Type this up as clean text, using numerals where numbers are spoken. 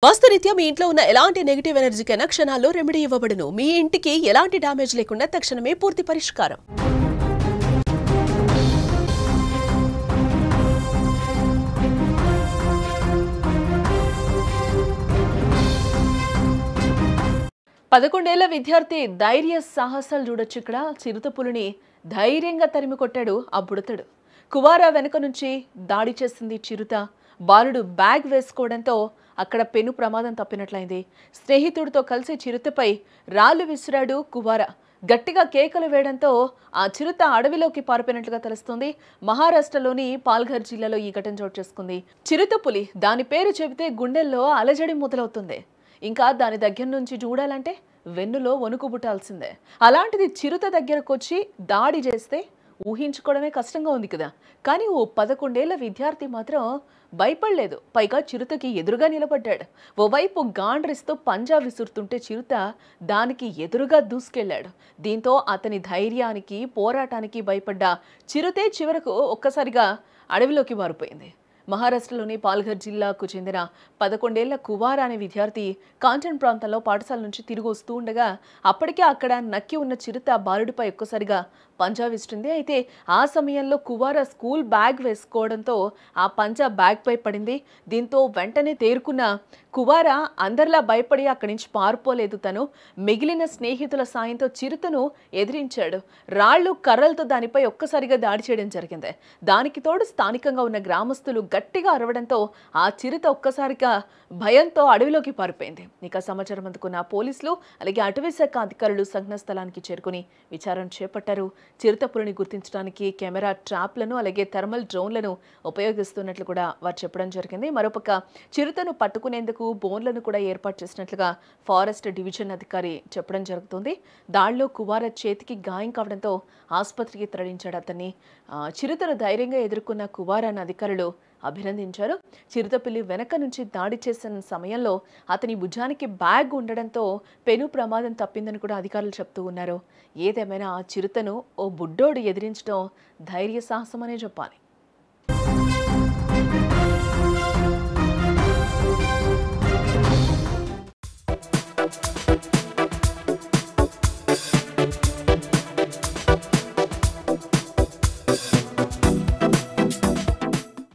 వాస్తురీత్యా మీ ఇంట్లో ఉన్న ఎలాంటి నెగటివ్ ఎనర్జీకైనా క్షణాల్లో రెమెడీ ఇవ్వబడును. మీ ఇంటికి ఎలాంటి డ్యామేజ్ లేకుండా తక్షణమే పూర్తి పరిష్కారం. పదకొండేళ్ల విద్యార్థి ధైర్య సాహసాలు చూడొచ్చు. ఇక్కడ చిరుతపులిని ధైర్యంగా తరిమి కొట్టాడు ఆ బుడతడు. కువారా వెనుక నుంచి దాడి చేసింది చిరుత. బాలుడు బ్యాగ్ వేసుకోవడంతో అక్కడ పెను ప్రమాదం తప్పినట్లయింది. స్నేహితుడితో కలిసి చిరుతపై రాళ్లు విసిరాడు కువారా. గట్టిగా కేకలు వేయడంతో ఆ చిరుత అడవిలోకి పారిపోయినట్లుగా తెలుస్తోంది. మహారాష్ట్రలోని పాల్ఘర్ జిల్లాలో ఈ ఘటన చోటు చేసుకుంది. చిరుతపులి దాని పేరు చెబితే గుండెల్లో అలజడి మొదలవుతుంది. ఇంకా దాని దగ్గర నుంచి చూడాలంటే వెన్నులో వణుకు పుట్టాల్సిందే. అలాంటిది చిరుత దగ్గరకు వచ్చి దాడి చేస్తే ఊహించుకోవడమే కష్టంగా ఉంది కదా. కానీ ఓ 11 ఏళ్ల విద్యార్థి మాత్రం భయపడలేదు. పైగా చిరుతకి ఎదురుగా నిలబడ్డాడు. ఓవైపు గాండ్రిస్తూ పంజా విసురుతుంటే చిరుత దానికి ఎదురుగా దూసుకెళ్లాడు. దీంతో అతని ధైర్యానికి, పోరాటానికి భయపడ్డ చిరుతే చివరకు ఒక్కసారిగా అడవిలోకి మారిపోయింది. మహారాష్ట్రలోని పాల్ఘర్ జిల్లాకు చెందిన 11 ఏళ్ల కువారా అనే విద్యార్థి కాంచన్ ప్రాంతంలో పాఠశాల నుంచి తిరిగి వస్తూ ఉండగా అప్పటికే అక్కడ నక్కి ఉన్న చిరుత బాలుడిపై ఒక్కసారిగా పంజా విసిరింది. అయితే ఆ సమయంలో కువారా స్కూల్ బ్యాగ్ వేసుకోవడంతో ఆ పంజా బ్యాగ్ పై పడింది. దీంతో వెంటనే తేరుకున్న కువారా అందరిలా భయపడి అక్కడి నుంచి పారిపోలేదు. తను మిగిలిన స్నేహితుల సాయంతో చిరుతను ఎదిరించాడు. రాళ్లు, కర్రలతో దానిపై ఒక్కసారిగా దాడి చేయడం జరిగింది. దానికి తోడు స్థానికంగా ఉన్న గ్రామస్తులు గట్టిగా అరవడంతో ఆ చిరుత ఒక్కసారిగా భయంతో అడవిలోకి పారిపోయింది. ఇక సమాచారం అందుకున్న పోలీసులు అలాగే అటవీ శాఖ అధికారులు సంఘటన స్థలానికి చేరుకుని విచారణ చేపట్టారు. చిరుతపులిని గుర్తించడానికి కెమెరా ట్రాప్లను అలాగే థర్మల్ డ్రోన్లను ఉపయోగిస్తున్నట్లు కూడా వారు చెప్పడం జరిగింది. మరోపక్క చిరుతను పట్టుకునేందుకు బోన్లను కూడా ఏర్పాటు చేసినట్లుగా ఫారెస్ట్ డివిజన్ అధికారి చెప్పడం జరుగుతుంది. దాడిలో కువారా చేతికి గాయం కావడంతో ఆసుపత్రికి తరలించాడు అతన్ని. చిరుతను ధైర్యంగా ఎదుర్కొన్న కువారాను అధికారులు అభినందించారు. చిరుతపులి వెనక నుంచి దాడి చేసిన సమయంలో అతని భుజానికి బ్యాగ్ ఉండడంతో పెను ప్రమాదం తప్పిందని కూడా అధికారులు చెప్తూ ఉన్నారు. ఏదేమైనా ఆ చిరుతను ఓ బుడ్డోడు ఎదిరించడం ధైర్య సాహసం అనే చెప్పాలి.